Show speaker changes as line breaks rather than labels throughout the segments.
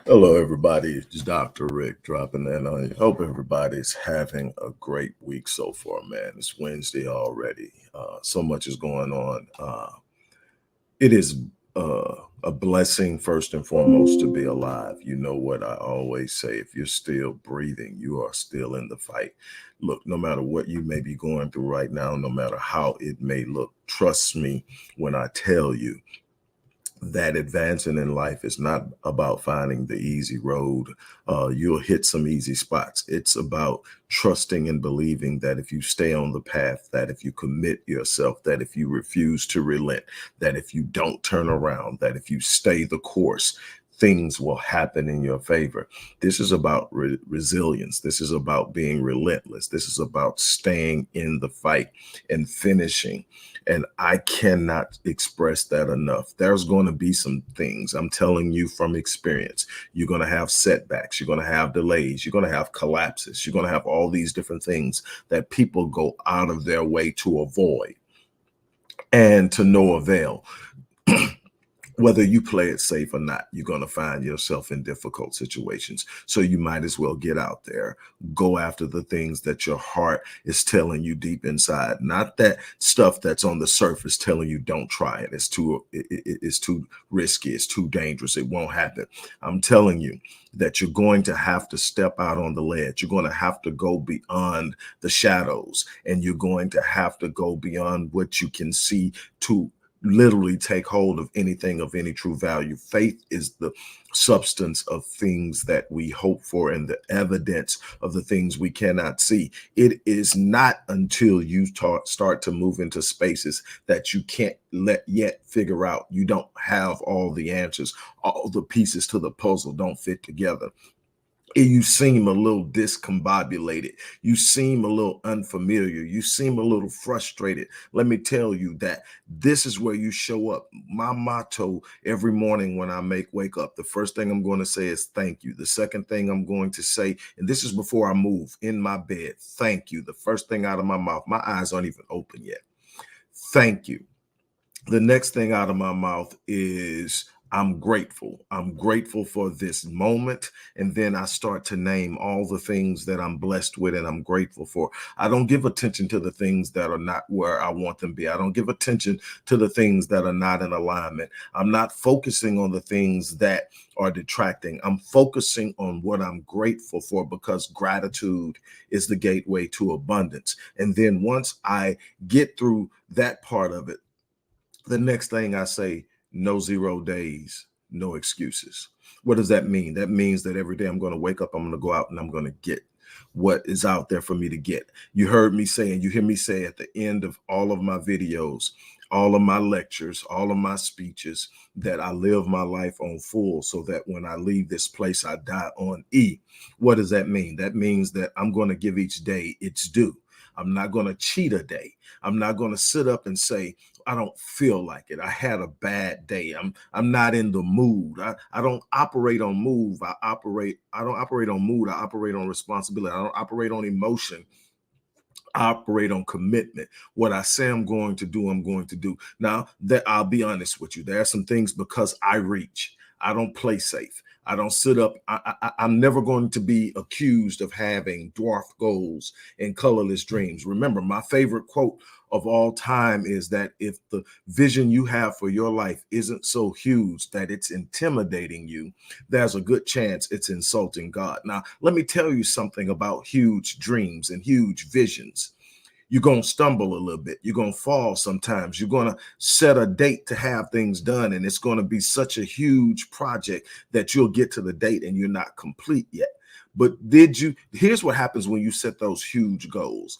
Hello, everybody. It's Dr. Rick dropping in on you. Hope everybody's having a great week so far, man. It's Wednesday already. So much is going on. It is a blessing, first and foremost, to be alive. You know what I always say, if you're still breathing, you are still in the fight. Look, no matter what you may be going through right now, no matter how it may look, trust me when I tell you that advancing in life is not about finding the easy road. You'll hit some easy spots. It's about trusting and believing that if you stay on the path, that if you commit yourself, that if you refuse to relent, that if you don't turn around, that if you stay the course, things will happen in your favor. This is about resilience. This is about being relentless. This is about staying in the fight and finishing. And I cannot express that enough. There's going to be some things, I'm telling you from experience. You're going to have setbacks. You're going to have delays. You're going to have collapses. You're going to have all these different things that people go out of their way to avoid and to no avail. Whether you play it safe or not, you're going to find yourself in difficult situations. So you might as well get out there, go after the things that your heart is telling you deep inside, not that stuff that's on the surface telling you don't try it. It's too risky. It's too dangerous. It won't happen. I'm telling you that you're going to have to step out on the ledge. You're going to have to go beyond the shadows, and you're going to have to go beyond what you can see to literally take hold of anything of any true value. Faith is the substance of things that we hope for and the evidence of the things we cannot see. It is not until you start to move into spaces that you can't let yet figure out. You don't have all the answers. All the pieces to the puzzle don't fit together. You seem a little discombobulated. You seem a little unfamiliar. You seem a little frustrated. Let me tell you that this is where you show up. My motto every morning when I wake up, the first thing I'm going to say is thank you. The second thing I'm going to say, and this is before I move in my bed, thank you. The first thing out of my mouth, my eyes aren't even open yet. Thank you. The next thing out of my mouth is I'm grateful. I'm grateful for this moment. And then I start to name all the things that I'm blessed with and I'm grateful for. I don't give attention to the things that are not where I want them to be. I don't give attention to the things that are not in alignment. I'm not focusing on the things that are detracting. I'm focusing on what I'm grateful for, because gratitude is the gateway to abundance. And then once I get through that part of it, the next thing I say, no 0 days, no excuses. What does that mean? That means that every day I'm going to wake up, I'm going to go out and I'm going to get what is out there for me to get. You heard me say, and you hear me say at the end of all of my videos, all of my lectures, all of my speeches, that I live my life on full so that when I leave this place, I die on E. What does that mean? That means that I'm going to give each day its due. I'm not going to cheat a day. I'm not going to sit up and say, I don't feel like it. I had a bad day. I'm not in the mood. I don't operate on move. I don't operate on mood. I operate on responsibility. I don't operate on emotion. I operate on commitment. What I say I'm going to do, I'm going to do. Now, that I'll be honest with you, there are some things, because I reach. I don't play safe. I don't sit up. I'm never going to be accused of having dwarf goals and colorless dreams. Remember, my favorite quote of all time is that if the vision you have for your life isn't so huge that it's intimidating you, there's a good chance it's insulting God. Now, let me tell you something about huge dreams and huge visions. You're going to stumble a little bit. You're going to fall sometimes. You're going to set a date to have things done, and it's going to be such a huge project that you'll get to the date and you're not complete yet. But here's what happens when you set those huge goals.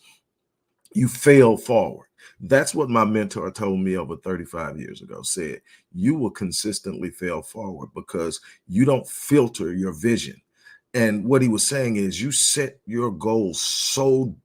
You fail forward. That's what my mentor told me over 35 years ago, said, you will consistently fail forward because you don't filter your vision. And what he was saying is you set your goals so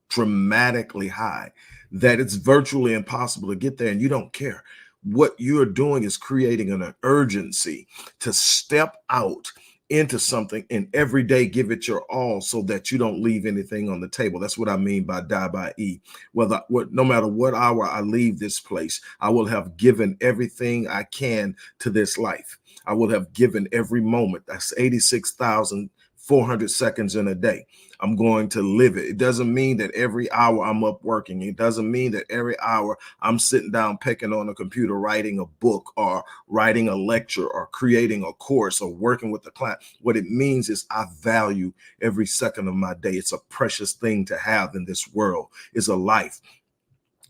dramatically high that it's virtually impossible to get there, and you don't care. What you're doing is creating an urgency to step out into something, and every day give it your all so that you don't leave anything on the table. That's what I mean by die by E. No matter what hour I leave this place, I will have given everything I can to this life. I will have given every moment. That's 86,400 seconds in a day. I'm going to live it. It doesn't mean that every hour I'm up working. It doesn't mean that every hour I'm sitting down pecking on a computer, writing a book or writing a lecture or creating a course or working with the client. What it means is I value every second of my day. It's a precious thing to have in this world. It's a life.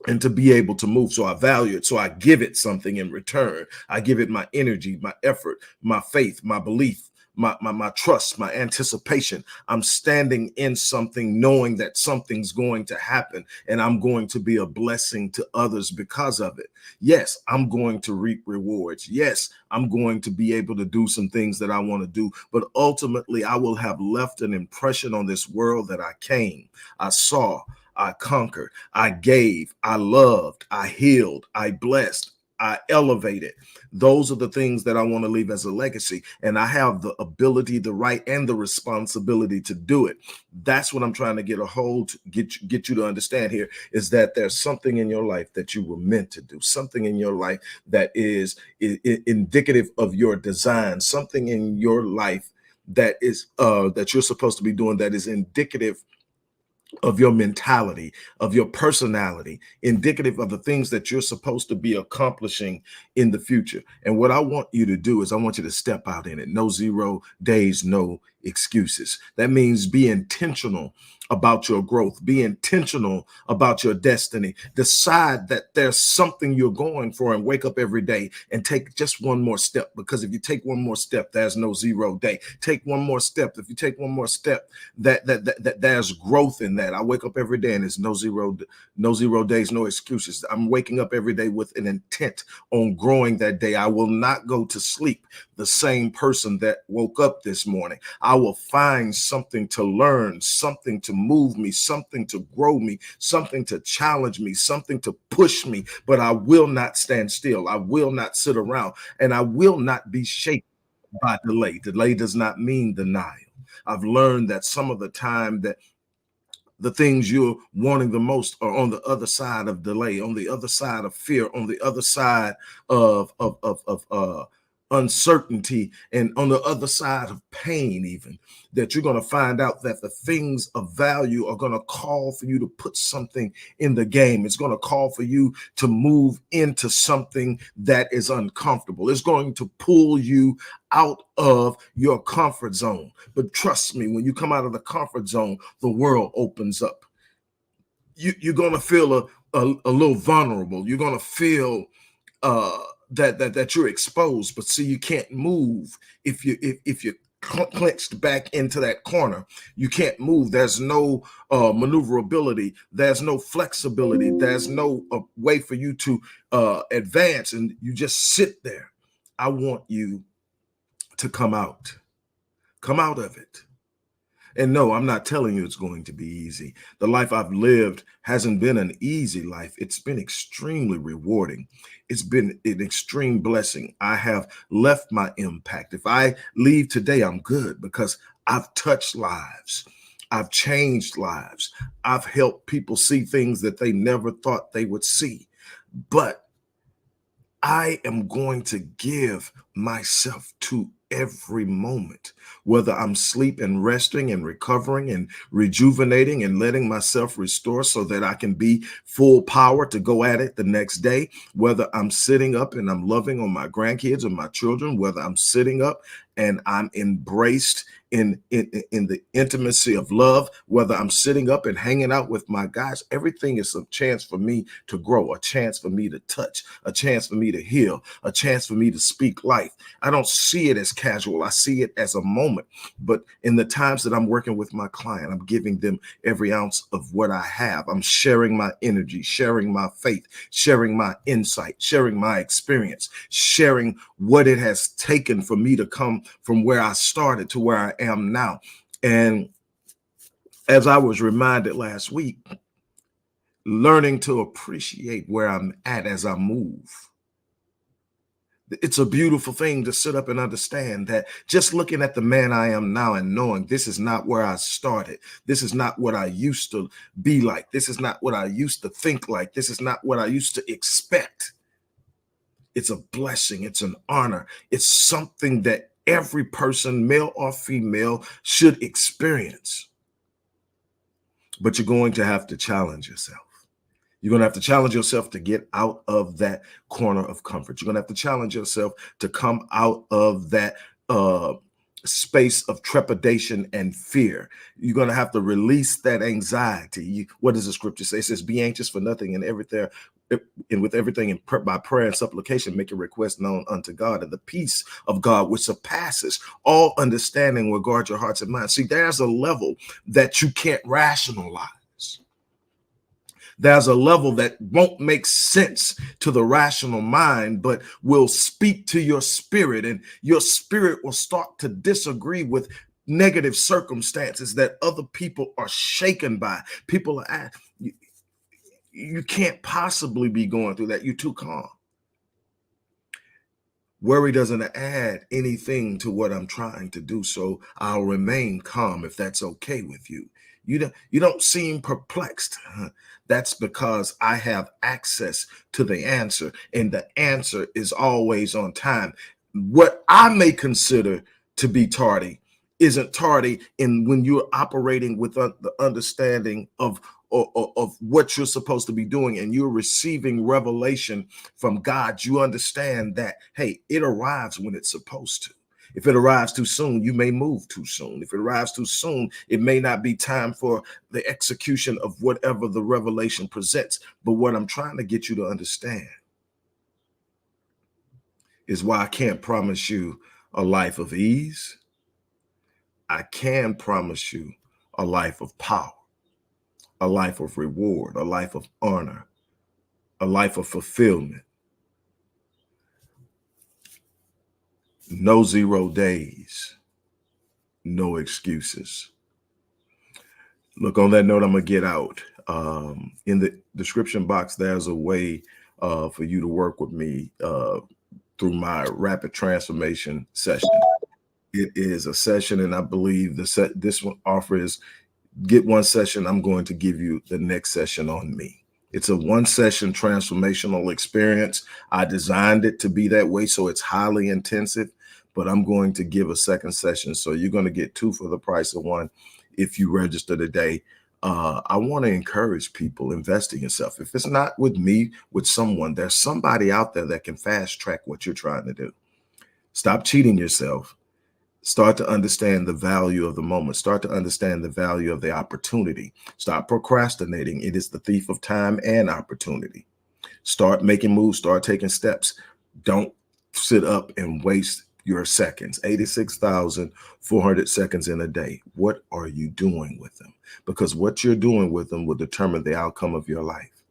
And to be able to move. So I value it. So I give it something in return. I give it my energy, my effort, my faith, my belief, my trust, my anticipation. I'm standing in something knowing that something's going to happen and I'm going to be a blessing to others because of it. Yes, I'm going to reap rewards. Yes, I'm going to be able to do some things that I want to do, but ultimately I will have left an impression on this world that I came, I saw, I conquered, I gave, I loved, I healed, I blessed, I elevated. Those are the things that I want to leave as a legacy. And I have the ability, the right, and the responsibility to do it. That's what I'm trying to get a hold, get you to understand here, is that there's something in your life that you were meant to do, something in your life that is indicative of your design, something in your life that is that you're supposed to be doing that is indicative of your mentality, of your personality, indicative of the things that you're supposed to be accomplishing in the future. And what I want you to do is I want you to step out in it. No 0 days, no excuses. That means be intentional about your growth. Be intentional about your destiny. Decide that there's something you're going for and wake up every day and take just one more step. Because if you take one more step, there's no 0 day. Take one more step. If you take one more step, that there's growth in that. I wake up every day and it's no 0 days, no excuses. I'm waking up every day with an intent on growing that day. I will not go to sleep the same person that woke up this morning. I will find something to learn, something to move me, something to grow me, something to challenge me, something to push me, but I will not stand still. I will not sit around, and I will not be shaken by delay. Delay does not mean denial. I've learned that some of the time that the things you're wanting the most are on the other side of delay, on the other side of fear, on the other side of uncertainty, and on the other side of pain, even, that you're going to find out that the things of value are going to call for you to put something in the game. It's going to call for you to move into something that is uncomfortable. It's going to pull you out of your comfort zone. But trust me, when you come out of the comfort zone, the world opens up. You're going to feel a little vulnerable. You're going to feel that you're exposed, but see, you can't move if you're clenched back into that corner. You can't move. There's no maneuverability. There's no flexibility. There's no way for you to advance, and you just sit there. I want you to come out of it. And no, I'm not telling you it's going to be easy. The life I've lived hasn't been an easy life. It's been extremely rewarding. It's been an extreme blessing. I have left my impact. If I leave today, I'm good because I've touched lives. I've changed lives. I've helped people see things that they never thought they would see. But I am going to give myself to every moment, whether I'm sleep and resting and recovering and rejuvenating and letting myself restore so that I can be full power to go at it the next day, whether I'm sitting up and I'm loving on my grandkids or my children, whether I'm sitting up and I'm embraced in the intimacy of love, whether I'm sitting up and hanging out with my guys. Everything is a chance for me to grow, a chance for me to touch, a chance for me to heal, a chance for me to speak life. I don't see it as casual. I see it as a moment. But in the times that I'm working with my client, I'm giving them every ounce of what I have. I'm sharing my energy, sharing my faith, sharing my insight, sharing my experience, sharing what it has taken for me to come from where I started to where I am now. And as I was reminded last week, learning to appreciate where I'm at as I move. It's a beautiful thing to sit up and understand that just looking at the man I am now and knowing this is not where I started. This is not what I used to be like. This is not what I used to think like. This is not what I used to expect. It's a blessing. It's an honor. It's something that every person, male or female, should experience. But you're going to have to challenge yourself. You're going to have to challenge yourself to get out of that corner of comfort. You're going to have to challenge yourself to come out of that space of trepidation and fear. You're going to have to release that anxiety. What does the scripture say? It says, be anxious for nothing and everything. And with everything by prayer and supplication, make your request known unto God, and the peace of God, which surpasses all understanding, will guard your hearts and minds. See, there's a level that you can't rationalize. There's a level that won't make sense to the rational mind, but will speak to your spirit, and your spirit will start to disagree with negative circumstances that other people are shaken by. People are you can't possibly be going through that. You're too calm. Worry doesn't add anything to what I'm trying to do, so I'll remain calm if that's okay with you. You don't seem perplexed. That's because I have access to the answer, and the answer is always on time. What I may consider to be tardy isn't tardy in when you're operating with the understanding of what you're supposed to be doing, and you're receiving revelation from God. You understand that, hey, it arrives when it's supposed to. If it arrives too soon, you may move too soon. If it arrives too soon, it may not be time for the execution of whatever the revelation presents. But what I'm trying to get you to understand is why I can't promise you a life of ease. I can promise you a life of power, a life of reward, a life of honor, a life of fulfillment. No 0 days, no excuses. Look, on that note, I'm going to get out. In the description box, there's a way for you to work with me through my rapid transformation session. It is a session, and I believe this one offers, get one session, I'm going to give you the next session on me. It's a 1-session transformational experience. I designed it to be that way, so it's highly intensive, but I'm going to give a second session. So you're going to get 2 for the price of 1 if you register today. I want to encourage people, invest in yourself. If it's not with me, with someone, there's somebody out there that can fast track what you're trying to do. Stop cheating yourself. Start to understand the value of the moment. Start to understand the value of the opportunity. Stop procrastinating. It is the thief of time and opportunity. Start making moves. Start taking steps. Don't sit up and waste your seconds. 86,400 seconds in a day. What are you doing with them? Because what you're doing with them will determine the outcome of your life.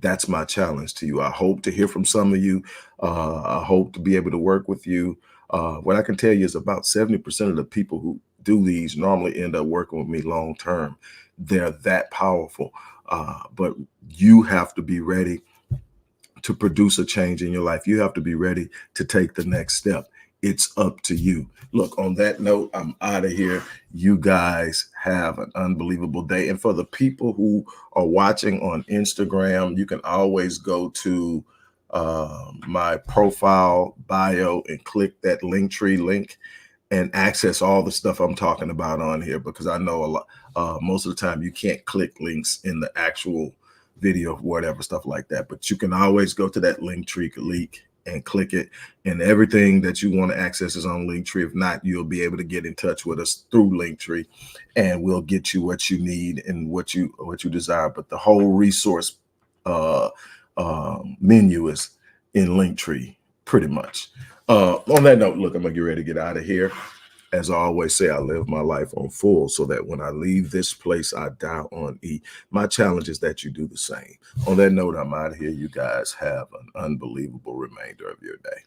That's my challenge to you. I hope to hear from some of you. I hope to be able to work with you. What I can tell you is about 70% of the people who do these normally end up working with me long term. They're that powerful. But you have to be ready to produce a change in your life. You have to be ready to take the next step. It's up to you. Look, on that note, I'm out of here. You guys have an unbelievable day. And for the people who are watching on Instagram, you can always go to my profile bio and click that Linktree link and access all the stuff I'm talking about on here, because I know a lot, most of the time you can't click links in the actual video, whatever, stuff like that. But you can always go to that Linktree link and click it, and everything that you want to access is on Linktree. If not, you'll be able to get in touch with us through Linktree, and we'll get you what you need and what you desire. But the whole resource menu is in Linktree, pretty much. On that note, look, I'm gonna get ready to get out of here. As I always say, I live my life on full so that when I leave this place, I die on E. My challenge is that you do the same. On that note, I'm out of here. You guys have an unbelievable remainder of your day.